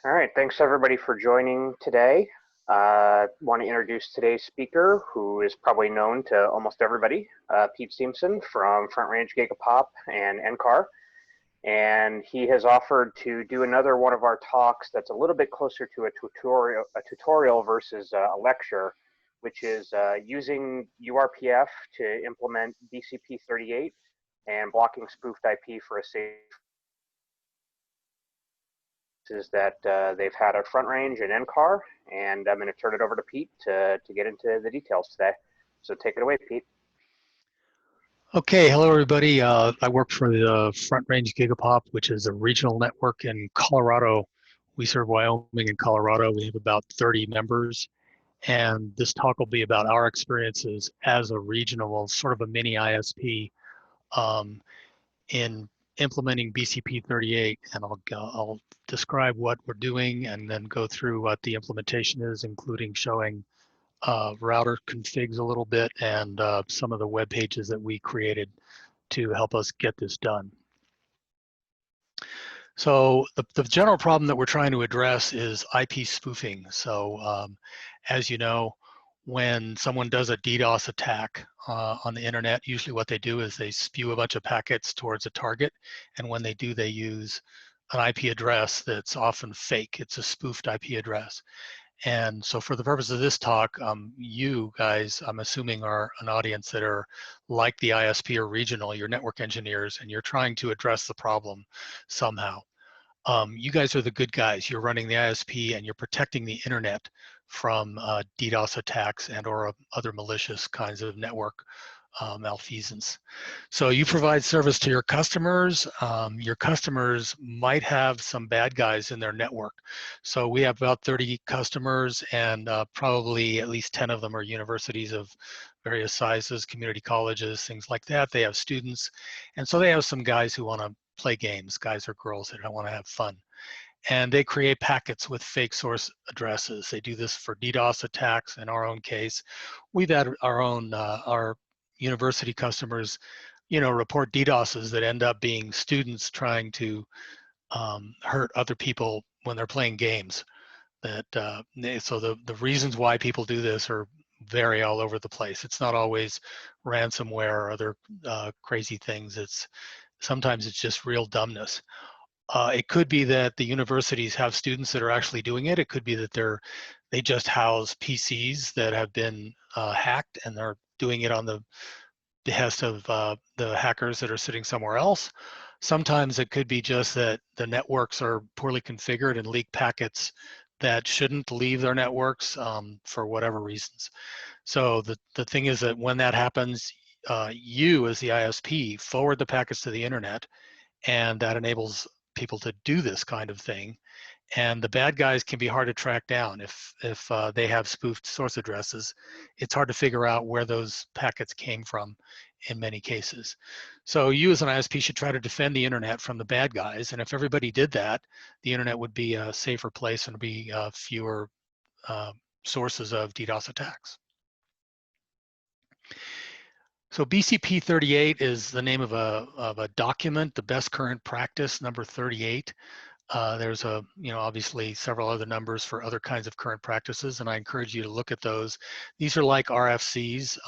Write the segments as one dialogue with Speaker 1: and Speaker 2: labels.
Speaker 1: All right, thanks everybody for joining today. Want to introduce today's speaker, who is probably known to almost everybody, Pete Siemsen from Front Range Gigapop and NCAR. And he has offered to do another one of our talks that's a little bit closer to a tutorial versus a lecture, which is using uRPF to implement BCP38 and blocking spoofed IP for a safe that they've had at Front Range and NCAR, and I'm going to turn it over to Pete to get into the details today. So take it away, Pete.
Speaker 2: Okay, hello everybody. I work for the Front Range Gigapop, which is a regional network in Colorado. We serve Wyoming and Colorado. We have about 30 members, and this talk will be about our experiences as a regional, sort of a mini ISP, in implementing BCP38, and I'll describe what we're doing and then go through what the implementation is, including showing router configs a little bit and some of the web pages that we created to help us get this done. So the general problem that we're trying to address is IP spoofing. So as you know, when someone does a DDoS attack on the internet, usually what they do is they spew a bunch of packets towards a target, and when they do, they use an IP address that's often fake. It's a spoofed IP address. And so for the purpose of this talk, you guys, I'm assuming, are an audience that are like the ISP or regional, you're network engineers, and you're trying to address the problem somehow. You guys are the good guys. You're running the ISP and you're protecting the internet from DDoS attacks and or other malicious kinds of network malfeasance. So you provide service to your customers. Your customers might have some bad guys in their network. So we have about 30 customers, and probably at least 10 of them are universities of various sizes, community colleges, things like that. They have students. And so they have some guys who want to play games, guys or girls that don't want to have fun. And they create packets with fake source addresses. They do this for DDoS attacks. In our own case, we've had our own, our university customers, report DDoSes that end up being students trying to hurt other people when they're playing games. So the reasons why people do this vary all over the place. It's not always ransomware or other crazy things. Sometimes it's just real dumbness. It could be that the universities have students that are actually doing it. It could be that they just house PCs that have been hacked, and they're doing it on the behest of the hackers that are sitting somewhere else. Sometimes it could be just that the networks are poorly configured and leak packets that shouldn't leave their networks for whatever reasons. So the thing is that when that happens, you as the ISP forward the packets to the internet, and that enables people to do this kind of thing. And the bad guys can be hard to track down. If they have spoofed source addresses, it's hard to figure out where those packets came from in many cases. So you as an ISP should try to defend the internet from the bad guys. And if everybody did that, the internet would be a safer place and be fewer sources of DDoS attacks. So BCP38 is the name of a document, the best current practice, number 38. There's obviously several other numbers for other kinds of current practices, and I encourage you to look at those. These are like RFCs.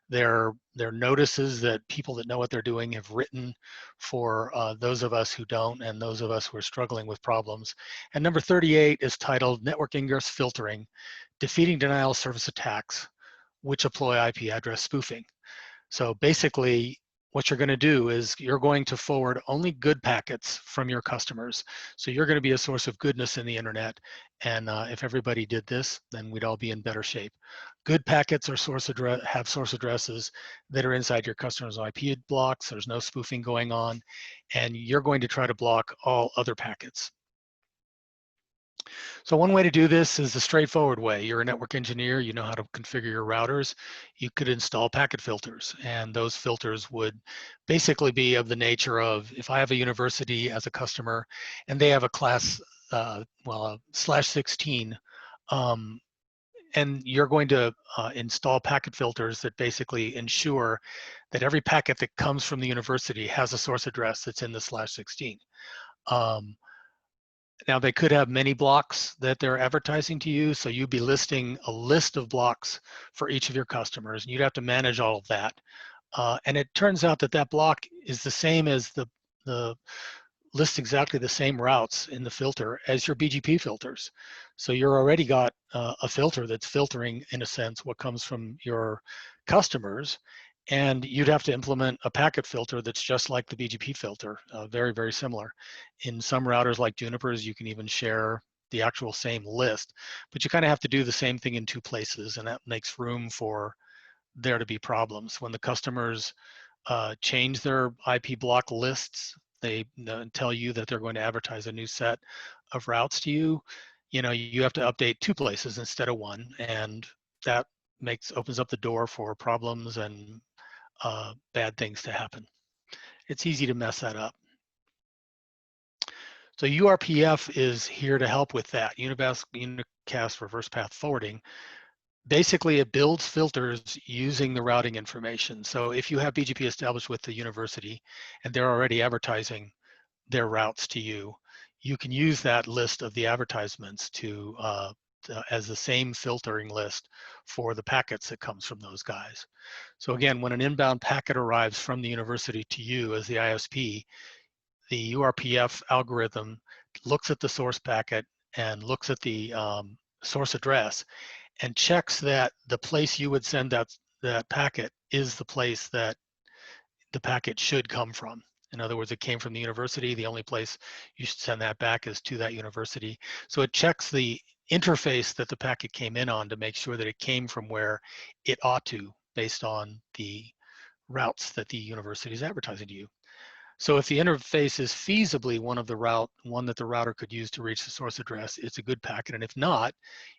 Speaker 2: They're notices that people that know what they're doing have written for those of us who don't, and those of us who are struggling with problems. And number 38 is titled Network Ingress Filtering, Defeating Denial of Service Attacks, which employ IP address spoofing. So basically, what you're going to do is you're going to forward only good packets from your customers. So you're going to be a source of goodness in the internet. And if everybody did this, then we'd all be in better shape. Good packets are have source addresses that are inside your customer's IP blocks. There's no spoofing going on. And you're going to try to block all other packets. So one way to do this is the straightforward way. You're a network engineer, you know how to configure your routers. You could install packet filters, and those filters would basically be of the nature of, if I have a university as a customer and they have a class, /16, and you're going to install packet filters that basically ensure that every packet that comes from the university has a source address that's in the /16. Now they could have many blocks that they're advertising to you, so you'd be listing a list of blocks for each of your customers, and you'd have to manage all of that. And it turns out that that block is the same as the lists exactly the same routes in the filter as your BGP filters. So you're already got a filter that's filtering, in a sense, what comes from your customers, and you'd have to implement a packet filter that's just like the BGP filter, very, very similar. In some routers like Juniper's, you can even share the actual same list, but you kind of have to do the same thing in two places, and that makes room for there to be problems. When the customers change their IP block lists, they tell you that they're going to advertise a new set of routes to you. You know, you have to update two places instead of one, and that opens up the door for problems and bad things to happen. It's easy to mess that up. So uRPF is here to help with that. Unicast reverse path forwarding. Basically, it builds filters using the routing information. So if you have BGP established with the university and they're already advertising their routes to you, you can use that list of the advertisements as the same filtering list for the packets that comes from those guys. So again, when an inbound packet arrives from the university to you as the ISP, the uRPF algorithm looks at the source packet and looks at the source address and checks that the place you would send that packet is the place that the packet should come from. In other words, it came from the university. The only place you should send that back is to that university. So it checks the interface that the packet came in on to make sure that it came from where it ought to, based on the routes that the university is advertising to you. So if the interface is feasibly one that the router could use to reach the source address, it's a good packet. And if not,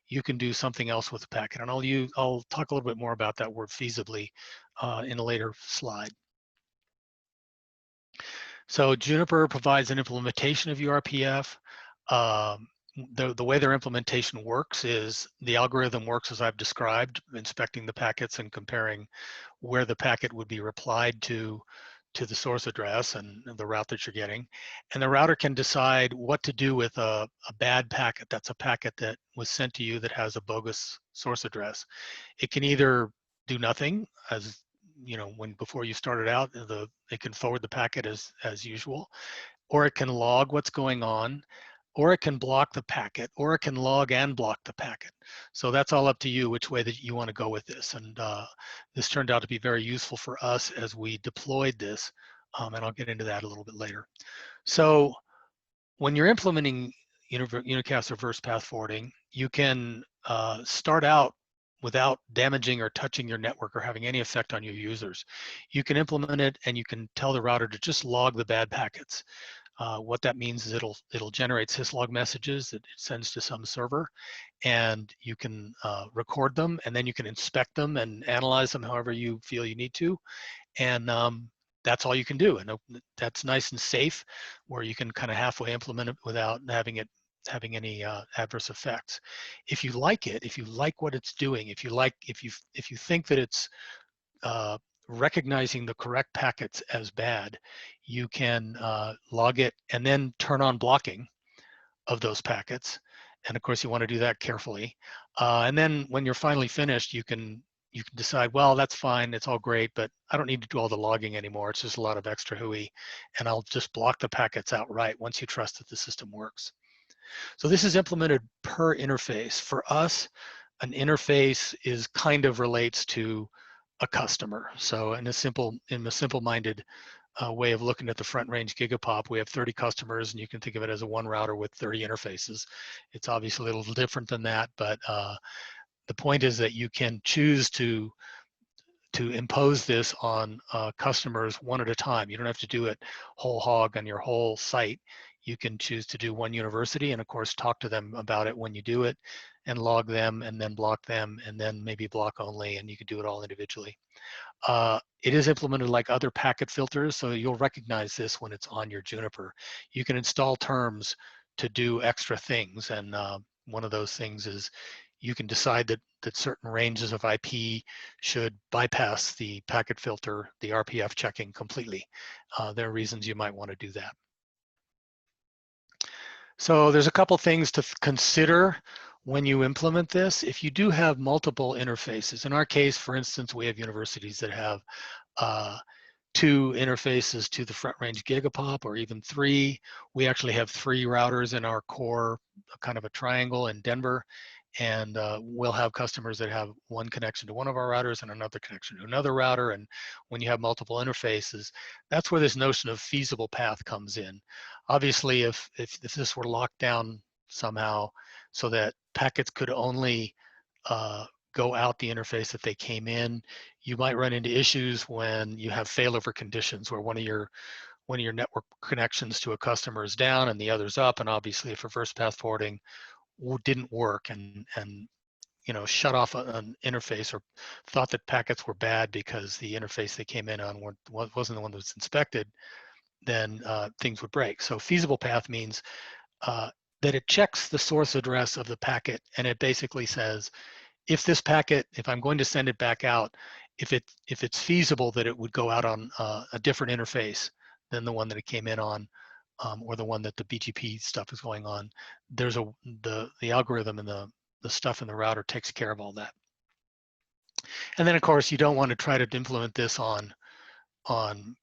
Speaker 2: you can do something else with the packet. And I'll talk a little bit more about that word feasibly in a later slide. So Juniper provides an implementation of uRPF. The way their implementation works is the algorithm works as I've described, inspecting the packets and comparing where the packet would be replied to the source address and the route that you're getting. And the router can decide what to do with a bad packet. That's a packet that was sent to you that has a bogus source address. It can either do nothing, as you know, before you started out, it can forward the packet as usual, or it can log what's going on, or it can block the packet, or it can log and block the packet. So that's all up to you which way that you want to go with this. And this turned out to be very useful for us as we deployed this, and I'll get into that a little bit later. So when you're implementing unicast reverse path forwarding, you can start out without damaging or touching your network or having any effect on your users. You can implement it and you can tell the router to just log the bad packets. What that means is it'll generate syslog messages that it sends to some server, and you can record them, and then you can inspect them and analyze them however you feel you need to, and that's all you can do. And that's nice and safe, where you can kind of halfway implement it without having any adverse effects. If you like it, if you like what it's doing, if you think that it's recognizing the correct packets as bad, you can log it and then turn on blocking of those packets. And of course, you want to do that carefully. And then when you're finally finished, you can decide, well, that's fine, it's all great, but I don't need to do all the logging anymore. It's just a lot of extra hooey, and I'll just block the packets outright once you trust that the system works. So this is implemented per interface. For us, an interface relates to a customer. So in a simple-minded way of looking at the front range Gigapop, we have 30 customers, and you can think of it as a one router with 30 interfaces. It's obviously a little different than that, but the point is that you can choose to impose this on customers one at a time. You don't have to do it whole hog on your whole site. You can choose to do one university, and of course talk to them about it when you do it, and log them, and then block them, and then maybe block only, and you can do it all individually. It is implemented like other packet filters, so you'll recognize this when it's on your Juniper. You can install terms to do extra things, and one of those things is you can decide that certain ranges of IP should bypass the packet filter, the RPF checking completely. There are reasons you might want to do that. So there's a couple things to consider when you implement this. If you do have multiple interfaces, in our case, for instance, we have universities that have 2 interfaces to the front range gigapop, or even 3. We actually have 3 routers in our core, kind of a triangle in Denver. And we'll have customers that have one connection to one of our routers and another connection to another router. And when you have multiple interfaces, that's where this notion of feasible path comes in. Obviously, if this were locked down somehow so that packets could only go out the interface that they came in, you might run into issues when you have failover conditions where one of your network connections to a customer is down and the other's up. And obviously, if reverse path forwarding didn't work and shut off an interface, or thought that packets were bad because the interface they came in on wasn't the one that was inspected, then things would break. So feasible path means that it checks the source address of the packet, and it basically says, if this packet, if I'm going to send it back out, if it's feasible that it would go out on a different interface than the one that it came in on, or the one that the BGP stuff is going on, there's the algorithm and the stuff in the router takes care of all that. And then of course you don't want to try to implement this on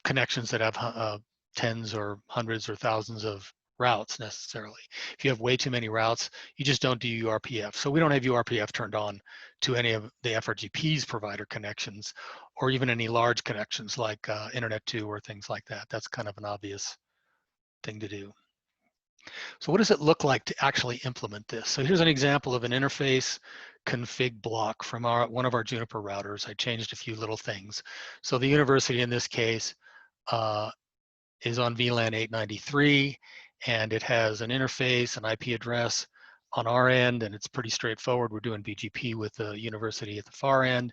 Speaker 2: connections that have tens or hundreds or thousands of routes necessarily. If you have way too many routes, you just don't do uRPF. So we don't have uRPF turned on to any of the FRGP's provider connections, or even any large connections like Internet 2 or things like that. That's kind of an obvious thing to do. So what does it look like to actually implement this? So here's an example of an interface config block from one of our Juniper routers. I changed a few little things. So the university in this case is on VLAN 893, and it has an interface, an IP address on our end, and it's pretty straightforward. We're doing BGP with the university at the far end,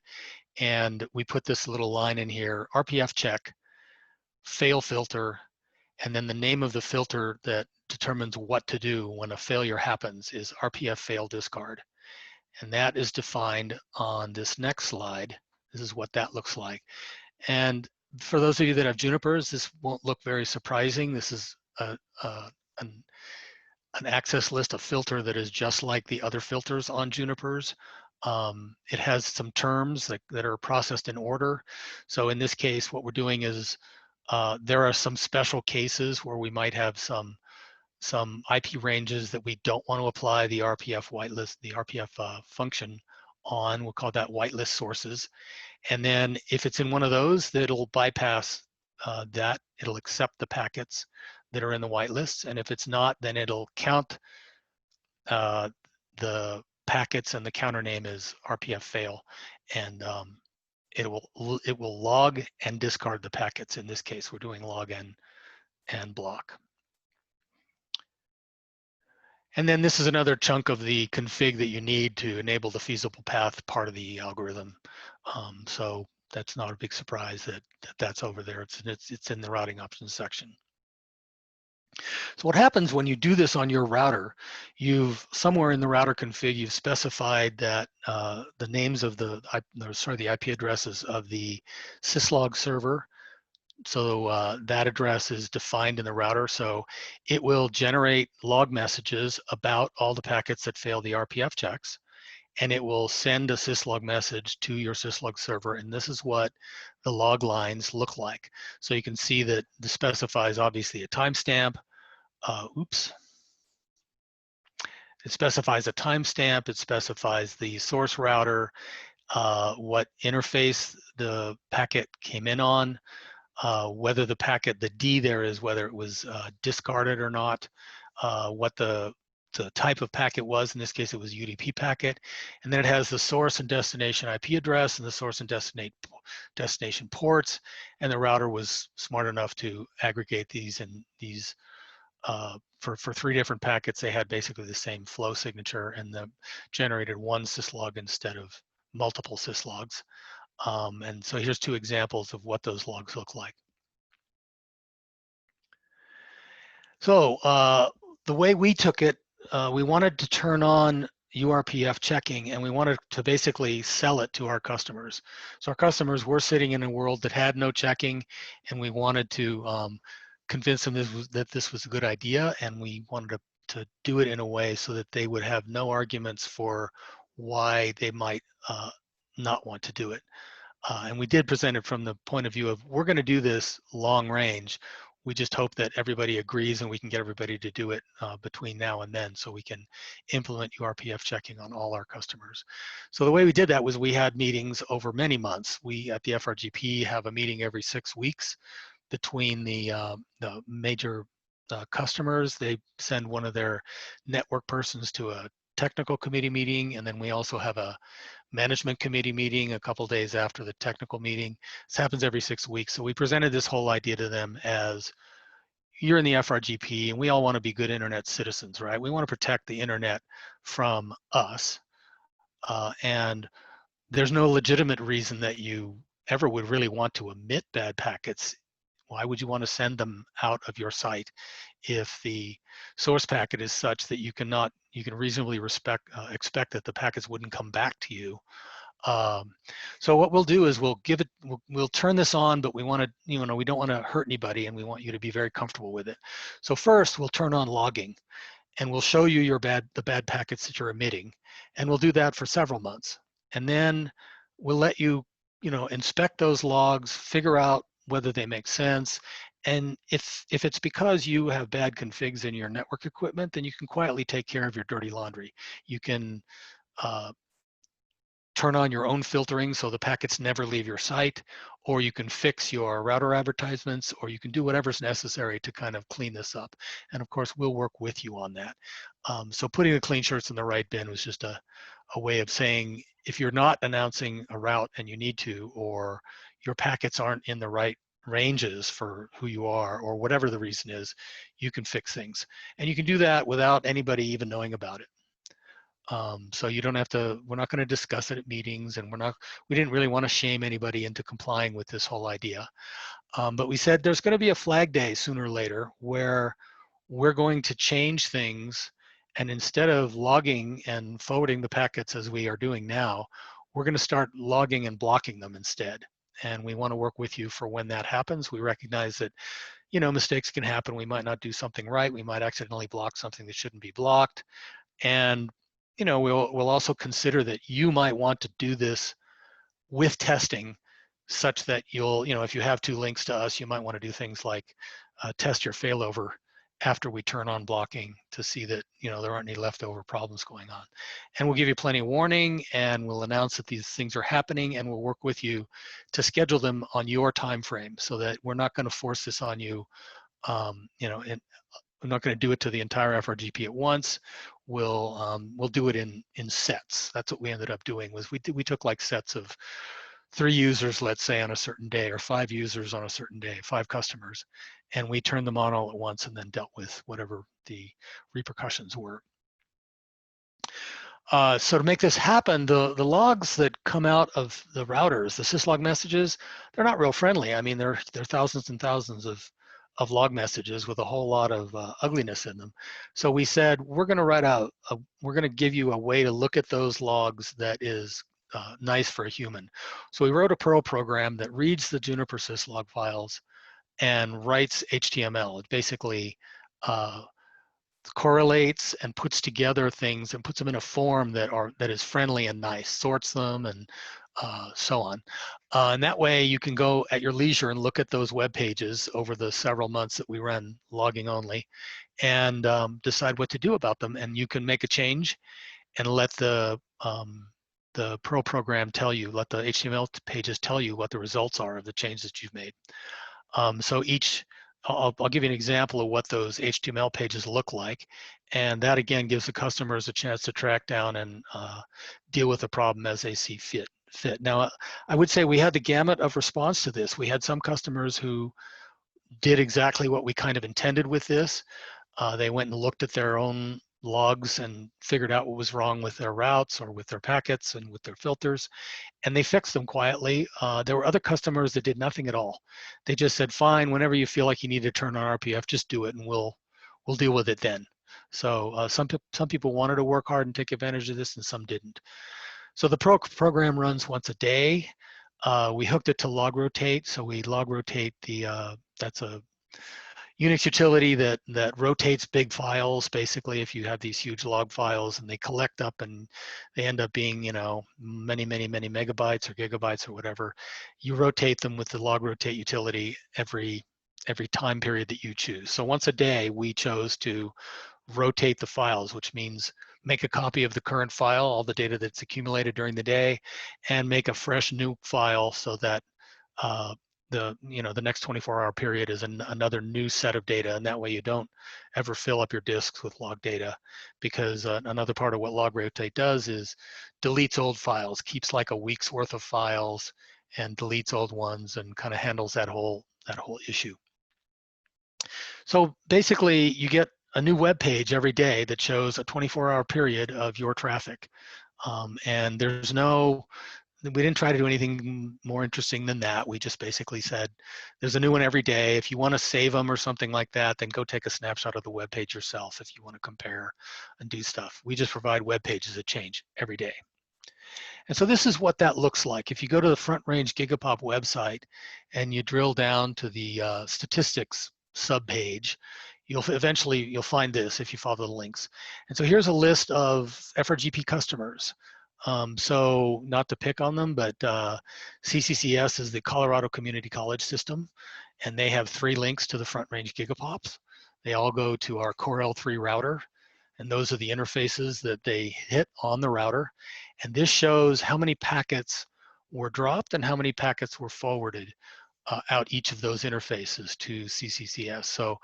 Speaker 2: and we put this little line in here: RPF check, fail filter, and then the name of the filter that determines what to do when a failure happens is RPF fail discard. And that is defined on this next slide. This is what that looks like. And for those of you that have Junipers, this won't look very surprising. This is an access list, a filter that is just like the other filters on Junipers. It has some terms that are processed in order. So in this case, what we're doing is there are some special cases where we might have some IP ranges that we don't want to apply the RPF whitelist, the RPF function on. We'll call that whitelist sources. And then if it's in one of those, it'll bypass that. It'll accept the packets that are in the whitelists. And if it's not, then it'll count the packets, and the counter name is RPF fail. And it will log and discard the packets. In this case, we're doing log and block. And then this is another chunk of the config that you need to enable the feasible path part of the algorithm. So that's not a big surprise that that's over there. It's in the routing options section. So what happens when you do this on your router, you've somewhere in the router config, you've specified that the names of the IP addresses of the syslog server. So that address is defined in the router. So it will generate log messages about all the packets that fail the RPF checks, and it will send a syslog message to your syslog server. And this is what the log lines look like. So you can see that this specifies obviously a timestamp. It specifies a timestamp. It specifies the source router, what interface the packet came in on, whether the packet, the D there is whether it was discarded or not, what the type of packet was. In this case, it was UDP packet. And then it has the source and destination IP address and the source and destination ports. And the router was smart enough to aggregate these, and these for 3 different packets, they had basically the same flow signature, and generated one syslog instead of multiple syslogs. And so here's 2 examples of what those logs look like. So the way we took it, we wanted to turn on uRPF checking, and we wanted to basically sell it to our customers. So our customers were sitting in a world that had no checking, and we wanted to convince them that this was a good idea, and we wanted to do it in a way so that they would have no arguments for why they might not want to do it. And we did present it from the point of view of, we're going to do this long range. We just hope that everybody agrees and we can get everybody to do it between now and then, so we can implement uRPF checking on all our customers. So the way we did that was we had meetings over many months. We at the FRGP have a meeting every 6 weeks between the major customers. They send one of their network persons to a technical committee meeting, and then we also have a management committee meeting a couple days after the technical meeting. This happens every 6 weeks. So we presented this whole idea to them as, you're in the FRGP and we all want to be good internet citizens, right? We want to protect the internet from us. And there's no legitimate reason that you ever would really want to emit bad packets. Why would you want to send them out of your site if the source packet is such that you can reasonably expect that the packets wouldn't come back to you? So what we'll do is we'll turn this on, but we want to, we don't want to hurt anybody, and we want you to be very comfortable with it. So first we'll turn on logging, and we'll show you the bad packets that you're emitting, and we'll do that for several months. And then we'll let you, inspect those logs, figure out whether they make sense. And if it's because you have bad configs in your network equipment, then you can quietly take care of your dirty laundry. You can turn on your own filtering so the packets never leave your site, or you can fix your router advertisements, or you can do whatever's necessary to kind of clean this up. And of course, we'll work with you on that. So putting the clean shirts in the right bin was just a way of saying, if you're not announcing a route and you need to, or your packets aren't in the right ranges for who you are, or whatever the reason is, you can fix things. And you can do that without anybody even knowing about it. So you don't have to, we're not going to discuss it at meetings, and we didn't really want to shame anybody into complying with this whole idea. But we said there's going to be a flag day sooner or later where we're going to change things, and instead of logging and forwarding the packets as we are doing now, we're going to start logging and blocking them instead. And we want to work with you for when that happens. We recognize that, mistakes can happen. We might not do something right. We might accidentally block something that shouldn't be blocked. And we'll also consider that you might want to do this with testing, such that you'll, if you have 2 links to us, you might want to do things like test your failover after we turn on blocking to see that, there aren't any leftover problems going on. And we'll give you plenty of warning, and we'll announce that these things are happening, and we'll work with you to schedule them on your time frame, so that we're not going to force this on you, I'm not going to do it to the entire FRGP at once. We'll do it in sets. That's what we ended up doing. Was we took like sets of 3 users, let's say, on a certain day, or 5 users on a certain day, 5 customers, and we turned them on all at once, and then dealt with whatever the repercussions were. So to make this happen, the logs that come out of the routers, the syslog messages, they're not real friendly. I mean, they're thousands and thousands of log messages with a whole lot of ugliness in them. So we said, we're going to write out, we're going to give you a way to look at those logs that is nice for a human. So we wrote a Perl program that reads the Juniper syslog files and writes HTML. It basically correlates and puts together things and puts them in a form that is friendly and nice, sorts them, and so on. And that way you can go at your leisure and look at those web pages over the several months that we run logging only, and decide what to do about them. And you can make a change and let the Perl program tell you, let the HTML pages tell you what the results are of the change that you've made. So I'll give you an example of what those HTML pages look like. And that again gives the customers a chance to track down and deal with the problem as they see fit. Now, I would say we had the gamut of response to this. We had some customers who did exactly what we kind of intended with this. They went and looked at their own logs and figured out what was wrong with their routes or with their packets and with their filters, and they fixed them quietly. There were other customers that did nothing at all. They just said, fine, whenever you feel like you need to turn on RPF, just do it, and we'll deal with it then. So some people wanted to work hard and take advantage of this, and some didn't. So the program runs once a day. We hooked it to logrotate, so we logrotate the, that's a Unix utility that rotates big files. Basically, if you have these huge log files and they collect up and they end up being, you know, many megabytes or gigabytes or whatever, you rotate them with the logrotate utility every time period that you choose. So once a day, we chose to rotate the files, which means make a copy of the current file, all the data that's accumulated during the day, and make a fresh new file so that the next 24-hour period is another new set of data, and that way you don't ever fill up your disks with log data, because another part of what logrotate does is deletes old files, keeps like a week's worth of files and deletes old ones, and kind of handles that whole issue. So basically, you get a new web page every day that shows a 24-hour period of your traffic. And we didn't try to do anything more interesting than that. We just basically said, there's a new one every day. If you want to save them or something like that, then go take a snapshot of the web page yourself if you want to compare and do stuff. We just provide web pages that change every day. And so this is what that looks like. If you go to the Front Range Gigapop website and you drill down to the statistics subpage, you'll find this if you follow the links. And so here's a list of FRGP customers. So not to pick on them, but CCCS is the Colorado Community College System, and they have 3 links to the Front Range Gigapops. They all go to our Core L3 router, and those are the interfaces that they hit on the router. And this shows how many packets were dropped and how many packets were forwarded out each of those interfaces to CCCS. So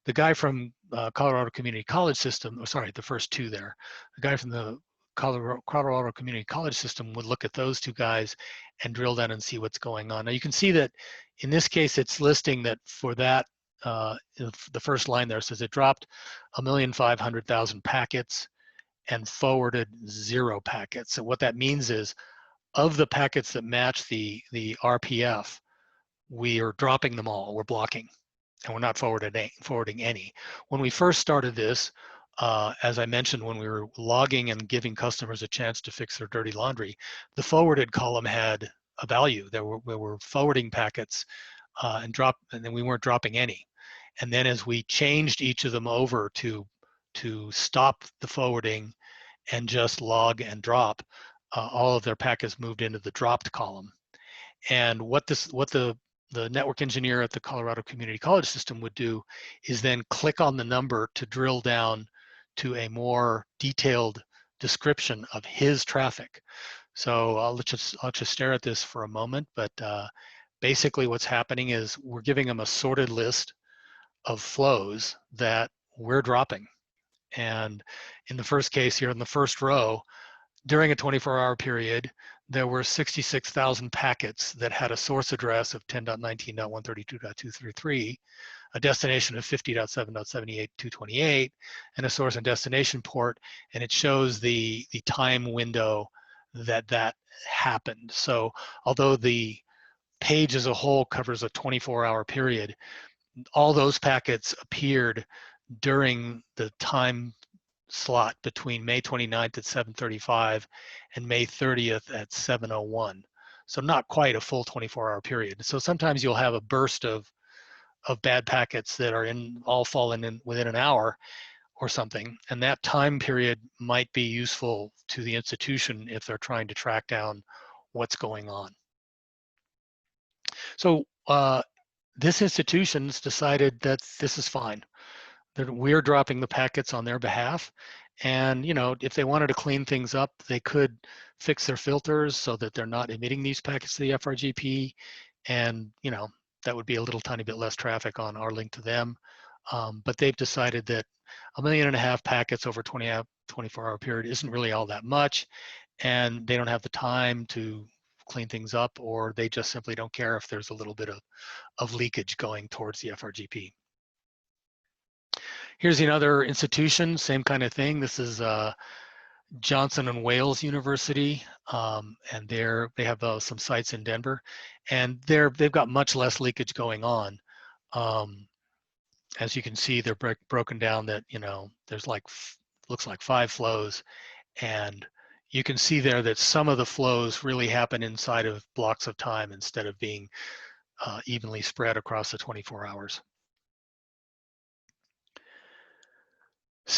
Speaker 2: the guy from Colorado Community College System, the first 2 there, the guy from the Colorado Community College System would look at those 2 guys and drill down and see what's going on. Now you can see that in this case, it's listing that for that, the first line there says it dropped 1,500,000 packets and forwarded 0 packets. So what that means is, of the packets that match the RPF, we are dropping them all, we're blocking, and we're not forwarding any. When we first started this, as I mentioned, when we were logging and giving customers a chance to fix their dirty laundry, the forwarded column had a value. We were forwarding packets and then we weren't dropping any. And then as we changed each of them over to stop the forwarding and just log and drop, all of their packets moved into the dropped column. And what the network engineer at the Colorado Community College System would do is then click on the number to drill down to a more detailed description of his traffic. So I'll just stare at this for a moment, but basically what's happening is we're giving them a sorted list of flows that we're dropping. And in the first case here in the first row, during a 24-hour period, there were 66,000 packets that had a source address of 10.19.132.233, a destination of 50.7.78.228, and a source and destination port, and it shows the time window that happened. So although the page as a whole covers a 24-hour period, all those packets appeared during the time slot between May 29th at 7:35 and May 30th at 7:01. So not quite a full 24-hour period. So sometimes you'll have a burst of bad packets that are all falling in within an hour or something, and that time period might be useful to the institution if they're trying to track down what's going on. So this institution's decided that this is fine, that we're dropping the packets on their behalf. And if they wanted to clean things up, they could fix their filters so that they're not emitting these packets to the FRGP. And that would be a little tiny bit less traffic on our link to them. But they've decided that 1.5 million packets over 24-hour period isn't really all that much, and they don't have the time to clean things up, or they just simply don't care if there's a little bit of leakage going towards the FRGP. Here's another institution, same kind of thing. This is Johnson and Wales University, and they have some sites in Denver, and they've got much less leakage going on. As you can see, they're broken down that there's looks like 5 flows, and you can see there that some of the flows really happen inside of blocks of time instead of being evenly spread across the 24 hours.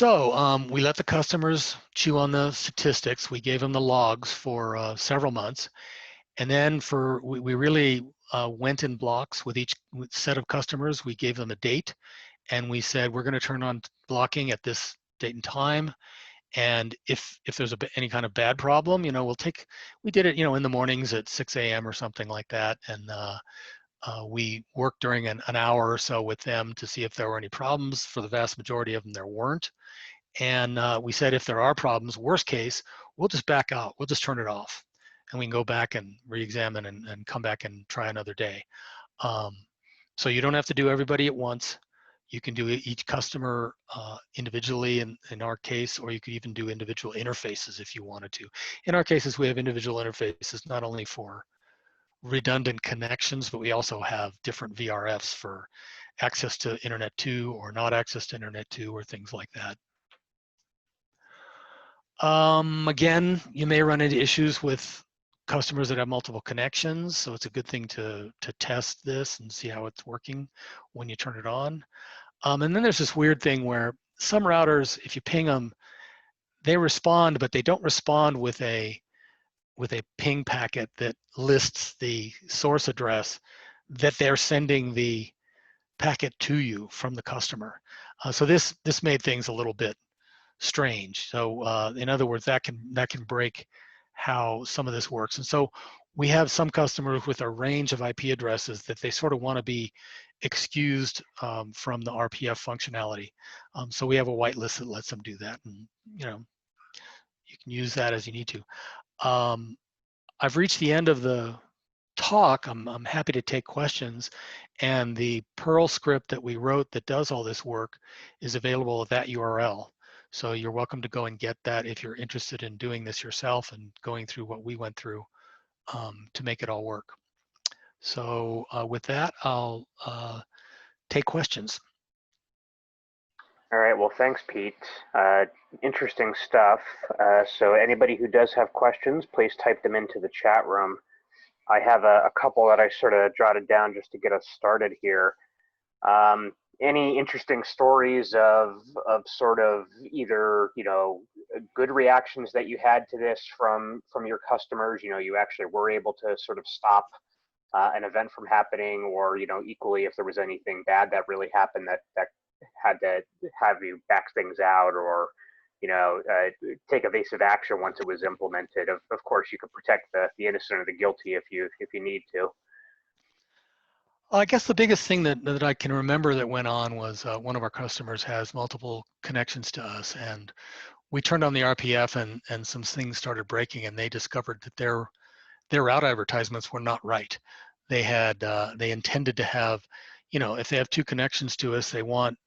Speaker 2: We let the customers chew on the statistics. We gave them the logs for several months. And then we really went in blocks with each set of customers. We gave them a date and we said, we're going to turn on blocking at this date and time. And if there's any kind of bad problem, we did it, in the mornings at 6 a.m. or something like that. And we worked during an hour or so with them to see if there were any problems. For the vast majority of them, there weren't. And we said, if there are problems, worst case, we'll just back out. We'll just turn it off. And we can go back and re-examine and come back and try another day. So you don't have to do everybody at once. You can do each customer individually in our case, or you could even do individual interfaces if you wanted to. In our cases, we have individual interfaces not only for redundant connections, but we also have different VRFs for access to Internet 2 or not access to Internet 2 or things like that. Again, you may run into issues with customers that have multiple connections, so it's a good thing to test this and see how it's working when you turn it on. And then there's this weird thing where some routers, if you ping them, they respond, but they don't respond with a ping packet that lists the source address that they're sending the packet to you from the customer. So this made things a little bit strange. So in other words, that can break how some of this works. And so we have some customers with a range of IP addresses that they sort of want to be excused from the RPF functionality. So we have a whitelist that lets them do that, and you can use that as you need to. I've reached the end of the talk. I'm happy to take questions, and the Perl script that we wrote that does all this work is available at that URL. So you're welcome to go and get that if you're interested in doing this yourself and going through what we went through to make it all work. So with that, I'll take questions.
Speaker 1: All right, well, thanks, Pete. Interesting stuff. So anybody who does have questions, please type them into the chat room. I have a couple that I sort of jotted down just to get us started here. Any interesting stories of sort of either, good reactions that you had to this from your customers? You actually were able to sort of stop an event from happening, or, equally, if there was anything bad that really happened that had to have you back things out, or take evasive action once it was implemented. Of course, you could protect the innocent or the guilty if you need to.
Speaker 2: I guess the biggest thing that I can remember that went on was one of our customers has multiple connections to us, and we turned on the RPF and some things started breaking, and they discovered that their route advertisements were not right. They intended to have, if they have two connections to us, they want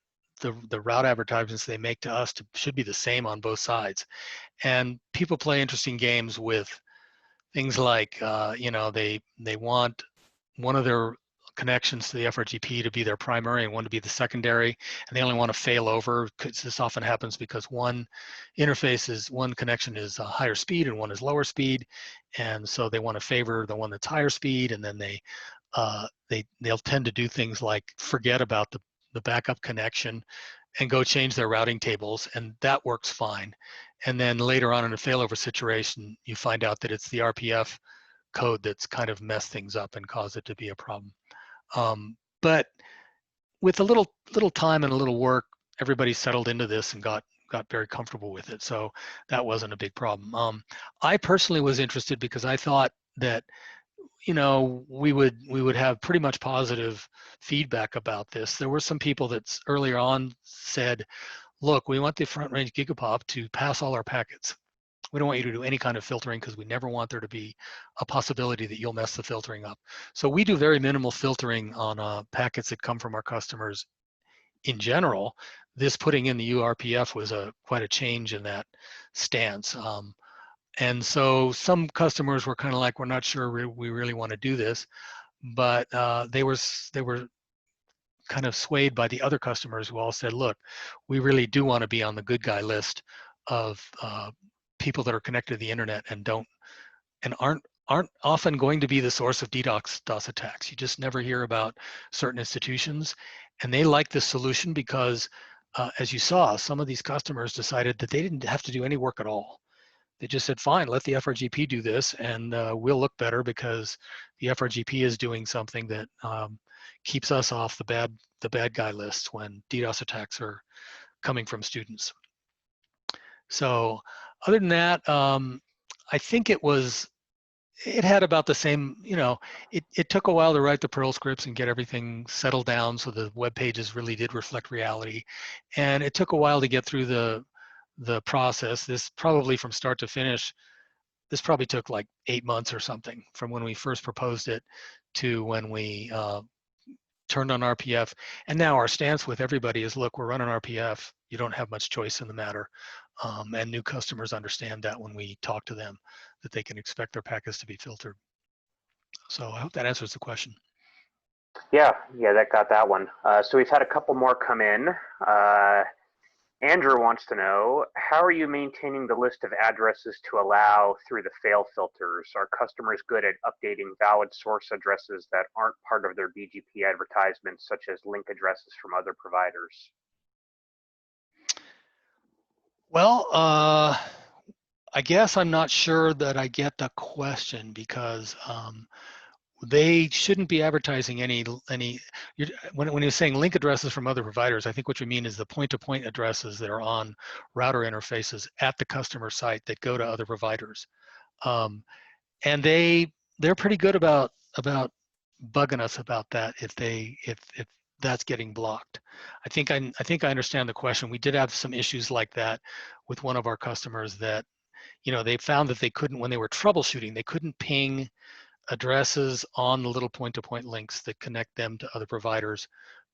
Speaker 2: the route advertisements they make to us should be the same on both sides. And people play interesting games with things like, they want one of their connections to the FRGP to be their primary and one to be the secondary, and they only want to fail over, because this often happens because one connection is higher speed and one is lower speed, and so they want to favor the one that's higher speed, and then they'll tend to do things like forget about the backup connection and go change their routing tables, and that works fine. And then later on in a failover situation, you find out that it's the RPF code that's kind of messed things up and caused it to be a problem. But with a little time and a little work, everybody settled into this and got very comfortable with it. So that wasn't a big problem. I personally was interested because I thought that, we would have pretty much positive feedback about this. There were some people that earlier on said, look, we want the front range Gigapop to pass all our packets. We don't want you to do any kind of filtering because we never want there to be a possibility that you'll mess the filtering up. So we do very minimal filtering on packets that come from our customers in general. This putting in the uRPF was quite a change in that stance. And so some customers were kind of like, we're not sure we really want to do this, but they were kind of swayed by the other customers who all said, look, we really do want to be on the good guy list of people that are connected to the internet and aren't often going to be the source of DDoS attacks. You just never hear about certain institutions, and they like this solution because as you saw, some of these customers decided that they didn't have to do any work at all. They just said, fine, let the FRGP do this, and we'll look better because the FRGP is doing something that keeps us off the bad guy list when DDoS attacks are coming from students. So other than that, I think it had about the same, it took a while to write the Perl scripts and get everything settled down so the web pages really did reflect reality. And it took a while to get through the process. This probably from start to finish, this probably took like 8 months or something from when we first proposed it to when we turned on RPF. And now our stance with everybody is, look, we're running RPF. You don't have much choice in the matter. And new customers understand that when we talk to them, that they can expect their packets to be filtered. So I hope that answers the question.
Speaker 1: Yeah, that got that one. So we've had a couple more come in. Andrew wants to know, how are you maintaining the list of addresses to allow through the fail filters? Are customers good at updating valid source addresses that aren't part of their BGP advertisements, such as link addresses from other providers?
Speaker 2: Well, I guess I'm not sure that I get the question because they shouldn't be advertising when you're saying link addresses from other providers, I think what you mean is the point-to-point addresses that are on router interfaces at the customer site that go to other providers. And they're pretty good about bugging us about that if that's getting blocked. I think I understand the question. We did have some issues like that with one of our customers that, they found that they couldn't, when they were troubleshooting, they couldn't ping addresses on the little point-to-point links that connect them to other providers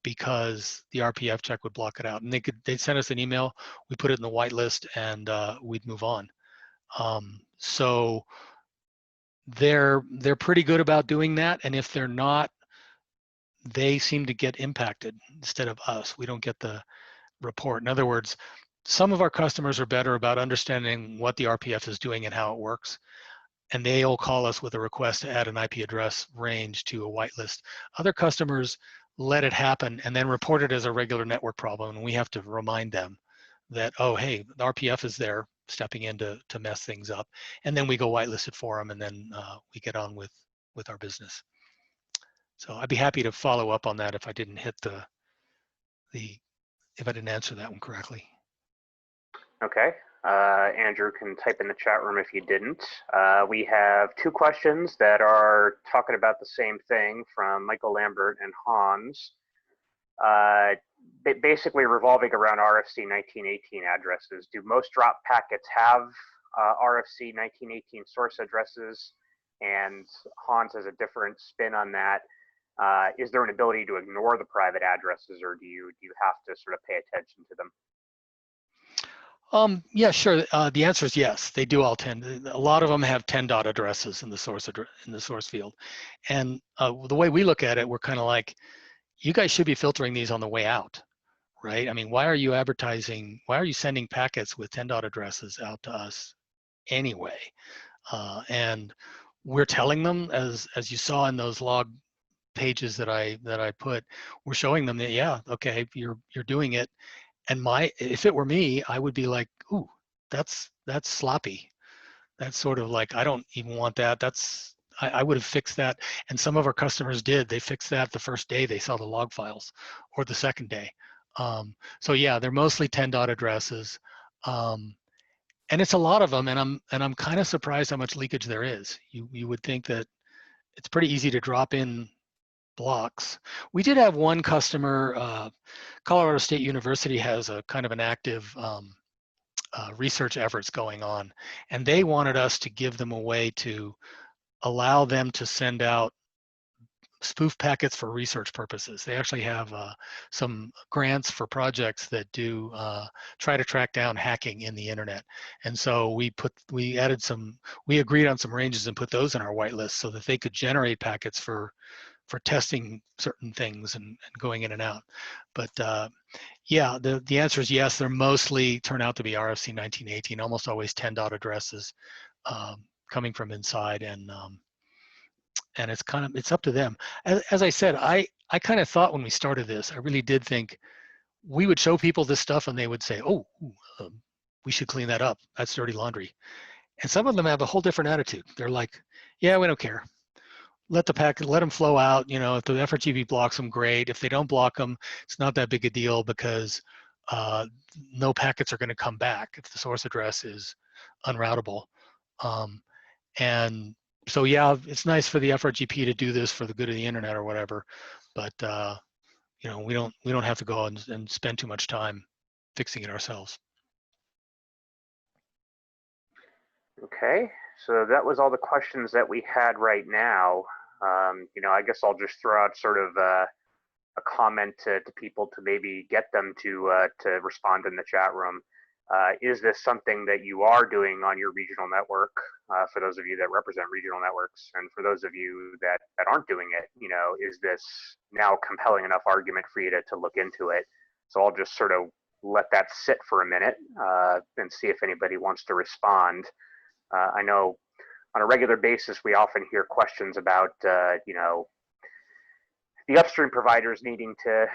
Speaker 2: because the RPF check would block it out. And they'd send us an email, we put it in the whitelist, and we'd move on. So they're pretty good about doing that, and if they're not, they seem to get impacted instead of us. We don't get the report. In other words, some of our customers are better about understanding what the RPF is doing and how it works, and they'll call us with a request to add an IP address range to a whitelist. Other customers let it happen and then report it as a regular network problem, and we have to remind them that, oh, hey, the RPF is there stepping in to mess things up, and then we go whitelist it for them, and then we get on with our business. So I'd be happy to follow up on that if I didn't hit if I didn't answer that one correctly.
Speaker 1: Okay. Andrew can type in the chat room if you didn't. We have two questions that are talking about the same thing from Michael Lambert and Hans. Basically revolving around RFC 1918 addresses. Do most drop packets have RFC 1918 source addresses? And Hans has a different spin on that. Is there an ability to ignore the private addresses, or do you have to sort of pay attention to them?
Speaker 2: Yeah, sure. The answer is yes. They do all tend. A lot of them have 10 dot addresses in the source field, and the way we look at it, we're kind of like, you guys should be filtering these on the way out, right? I mean, why are you advertising? Why are you sending packets with 10 dot addresses out to us anyway? And we're telling them, as you saw in those log pages that I put, we're showing them that, yeah, okay, you're doing it. And if it were me, I would be like, ooh, that's sloppy. That's sort of like, I don't even want that. I would have fixed that. And some of our customers did. They fixed that the first day they saw the log files, or the second day. So yeah, they're mostly 10 dot addresses. And it's a lot of them, and I'm kind of surprised how much leakage there is. You would think that it's pretty easy to drop in blocks. We did have one customer, Colorado State University has a kind of an active research efforts going on, and they wanted us to give them a way to allow them to send out spoof packets for research purposes. They actually have some grants for projects that do try to track down hacking in the internet. And so we agreed on some ranges and put those in our whitelist so that they could generate packets for testing certain things and going in and out. But yeah, the answer is yes. They're mostly turn out to be RFC 1918, almost always 10 dot addresses coming from inside, and it's up to them. As I said, I kind of thought when we started this, I really did think we would show people this stuff and they would say, oh, we should clean that up. That's dirty laundry. And some of them have a whole different attitude. They're like, yeah, we don't care. Let them flow out. You know, if the FRGP blocks them, great. If they don't block them, it's not that big a deal because no packets are going to come back if the source address is unroutable. And so, yeah, it's nice for the FRGP to do this for the good of the internet or whatever, but you know, we don't have to go and spend too much time fixing it ourselves.
Speaker 1: Okay, so that was all the questions that we had right now. You know, I guess I'll just throw out sort of a comment to people to maybe get them to respond in the chat room. Is this something that you are doing on your regional network? For those of you that represent regional networks, and for those of you that aren't doing it, you know, is this now compelling enough argument for you to look into it? So I'll just sort of let that sit for a minute and see if anybody wants to respond. I know on a regular basis, we often hear questions about, you know, the upstream providers needing to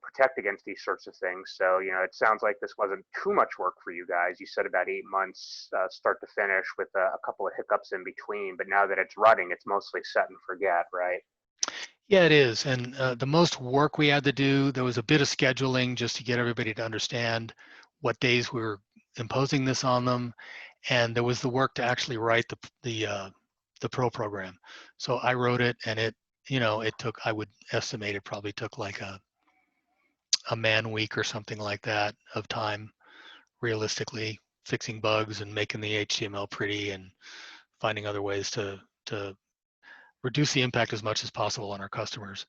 Speaker 1: protect against these sorts of things. So, you know, it sounds like this wasn't too much work for you guys. You said about 8 months, start to finish, with a couple of hiccups in between. But now that it's running, it's mostly set and forget, right?
Speaker 2: Yeah, it is. And the most work we had to do, there was a bit of scheduling just to get everybody to understand what days we were imposing this on them. And there was the work to actually write the pro program. So I wrote it, and it, you know, it took, I would estimate it probably took like a man week or something like that of time, realistically, fixing bugs and making the HTML pretty and finding other ways to reduce the impact as much as possible on our customers.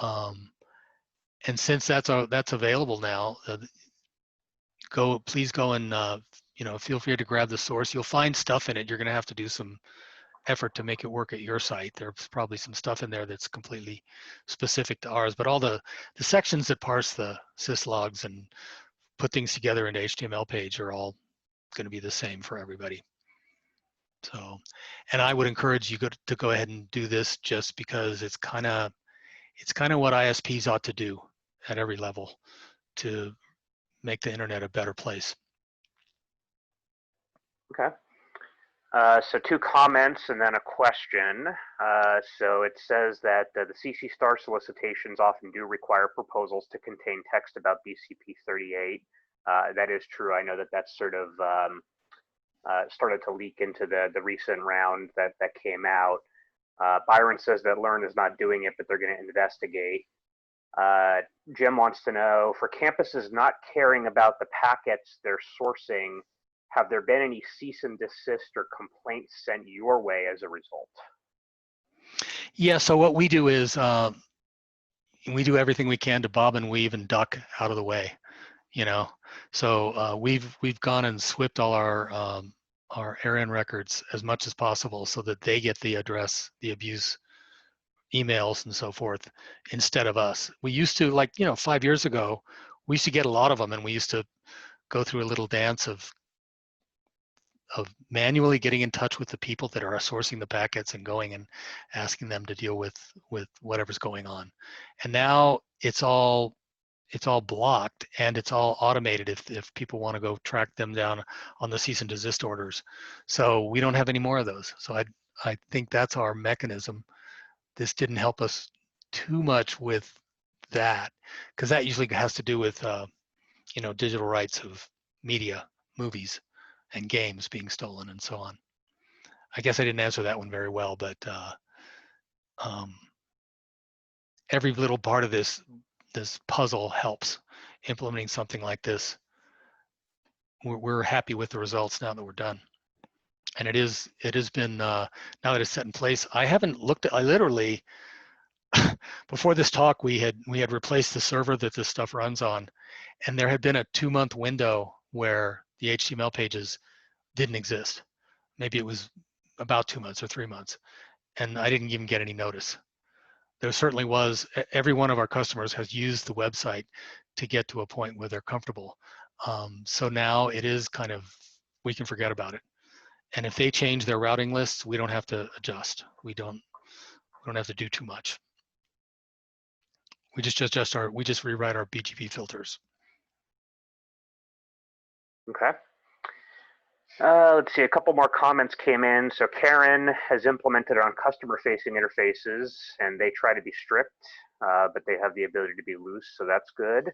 Speaker 2: And since that's available now, please go and you know, feel free to grab the source. You'll find stuff in it. You're going to have to do some effort to make it work at your site. There's probably some stuff in there that's completely specific to ours, but all the sections that parse the syslogs and put things together into HTML page are all going to be the same for everybody. So, and I would encourage you to go ahead and do this just because it's kind of what ISPs ought to do at every level to make the internet a better place.
Speaker 1: Okay. So 2 comments and then a question. So it says that the CC star solicitations often do require proposals to contain text about BCP38. That is true. I know that that's sort of started to leak into the recent round that came out. Byron says that Learn is not doing it, but they're going to investigate. Jim wants to know, for campuses not caring about the packets they're sourcing, have there been any cease and desist or complaints sent your way as a result?
Speaker 2: Yeah, so what we do is we do everything we can to bob and weave and duck out of the way, you know. So we've gone and swept all our ARN records as much as possible so that they get the address, the abuse emails and so forth instead of us. We used to, like, you know, 5 years ago, we used to get a lot of them, and we used to go through a little dance of manually getting in touch with the people that are sourcing the packets and going and asking them to deal with whatever's going on. And now it's all blocked, and it's all automated if people want to go track them down on the cease and desist orders. So we don't have any more of those. So I think that's our mechanism. This didn't help us too much with that, because that usually has to do with you know, digital rights of media, movies, and games being stolen and so on. I guess I didn't answer that one very well, but every little part of this puzzle helps. Implementing something like this, we're happy with the results now that we're done. And it has been now that it's set in place. I haven't looked at. I literally before this talk we had replaced the server that this stuff runs on, and there had been a 2-month window where the HTML pages didn't exist. Maybe it was about 2 months or 3 months, and I didn't even get any notice. There certainly was. Every one of our customers has used the website to get to a point where they're comfortable. So now it is kind of, we can forget about it. And if they change their routing lists, we don't have to adjust. We don't have to do too much. We just rewrite our BGP filters.
Speaker 1: Okay. Let's see, a couple more comments came in. So Karen has implemented it on customer-facing interfaces, and they try to be strict, but they have the ability to be loose, so that's good.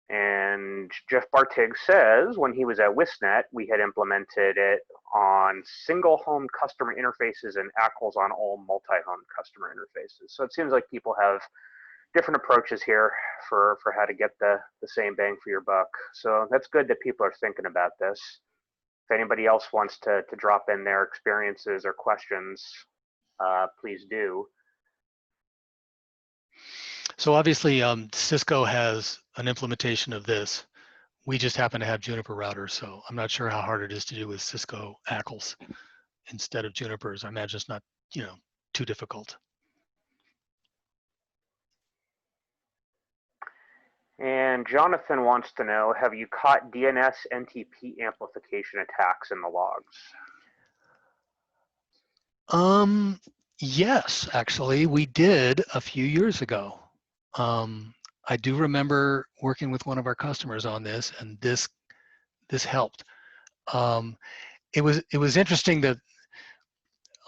Speaker 1: And Jeff Bartig says when he was at Wisnet, we had implemented it on single home customer interfaces and ACLs on all multi-home customer interfaces. So it seems like people have different approaches here for how to get the same bang for your buck. So that's good that people are thinking about this. If anybody else wants to drop in their experiences or questions, please do.
Speaker 2: So obviously, Cisco has an implementation of this. We just happen to have Juniper routers, so I'm not sure how hard it is to do with Cisco ACLs instead of Junipers. I imagine it's not, too difficult.
Speaker 1: And Jonathan wants to know, have you caught DNS NTP amplification attacks in the logs?
Speaker 2: Yes, actually, we did a few years ago. I do remember working with one of our customers on this, and this helped. It was interesting that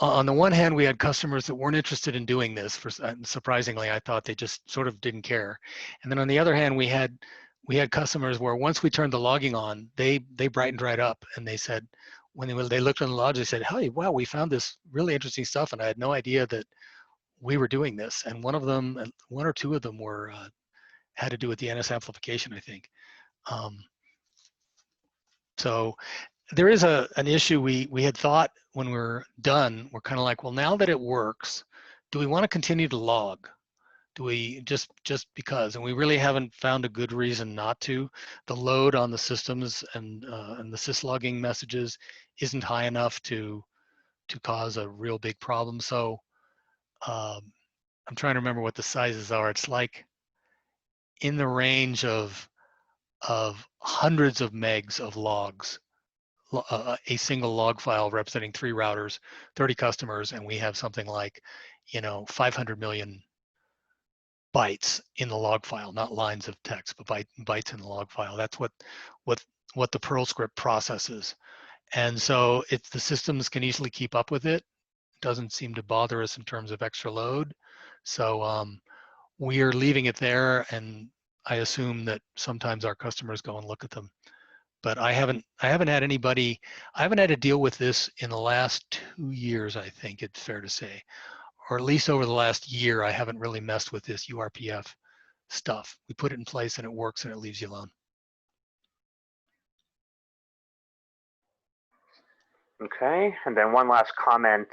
Speaker 2: on the one hand, we had customers that weren't interested in doing this. Surprisingly, I thought they just sort of didn't care. And then on the other hand, we had customers where once we turned the logging on, they brightened right up, and they said, when they looked on the logs, they said, "Hey, wow, we found this really interesting stuff, and I had no idea that we were doing this." And one or two of them were had to do with DNS amplification, I think. So there is an issue we had thought when we're done. We're kind of like, well, now that it works, do we want to continue to log? Do we just because? And we really haven't found a good reason not to. The load on the systems and the syslogging messages isn't high enough to cause a real big problem. So I'm trying to remember what the sizes are. It's like in the range of hundreds of megs of logs. A single log file representing 3 routers, 30 customers, and we have something like, 500 million bytes in the log file, not lines of text, but bytes in the log file. That's what the Perl script processes. And so if the systems can easily keep up with it, it doesn't seem to bother us in terms of extra load. So we are leaving it there, and I assume that sometimes our customers go and look at them. But I haven't had to deal with this in the last 2 years, I think it's fair to say, or at least over the last year. I haven't really messed with this uRPF stuff. We put it in place and it works and it leaves you alone.
Speaker 1: Okay, and then one last comment.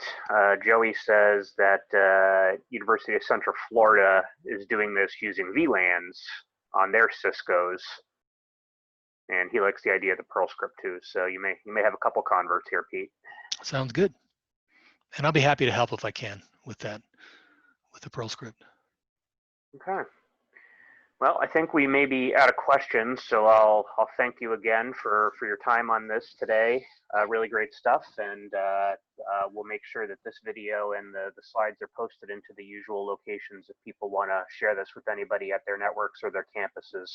Speaker 1: Joey says that University of Central Florida is doing this using VLANs on their Ciscos. And he likes the idea of the Perl script too. So you may have a couple converts here, Pete.
Speaker 2: Sounds good. And I'll be happy to help if I can with that, with the Perl script.
Speaker 1: Okay. Well, I think we may be out of questions, so I'll thank you again for your time on this today. Really great stuff, and we'll make sure that this video and the slides are posted into the usual locations if people want to share this with anybody at their networks or their campuses.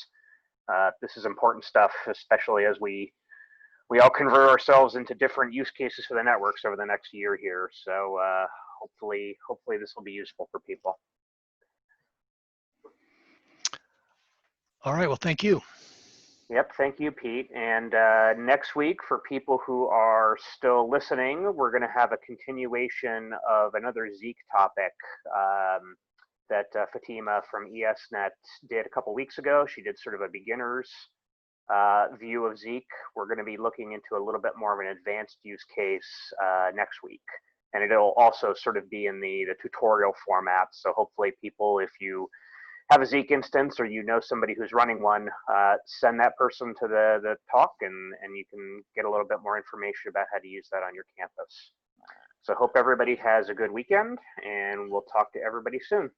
Speaker 1: This is important stuff, especially as we all convert ourselves into different use cases for the networks over the next year here. So hopefully this will be useful for people.
Speaker 2: All right, well, thank you.
Speaker 1: Yep, thank you, Pete. And next week, for people who are still listening, we're going to have a continuation of another Zeek topic that Fatima from ESNet did a couple weeks ago. She did sort of a beginner's view of Zeek. We're going to be looking into a little bit more of an advanced use case next week. And it'll also sort of be in the tutorial format. So hopefully people, if you have a Zeek instance or you know somebody who's running one, send that person to the talk and you can get a little bit more information about how to use that on your campus. So hope everybody has a good weekend, and we'll talk to everybody soon.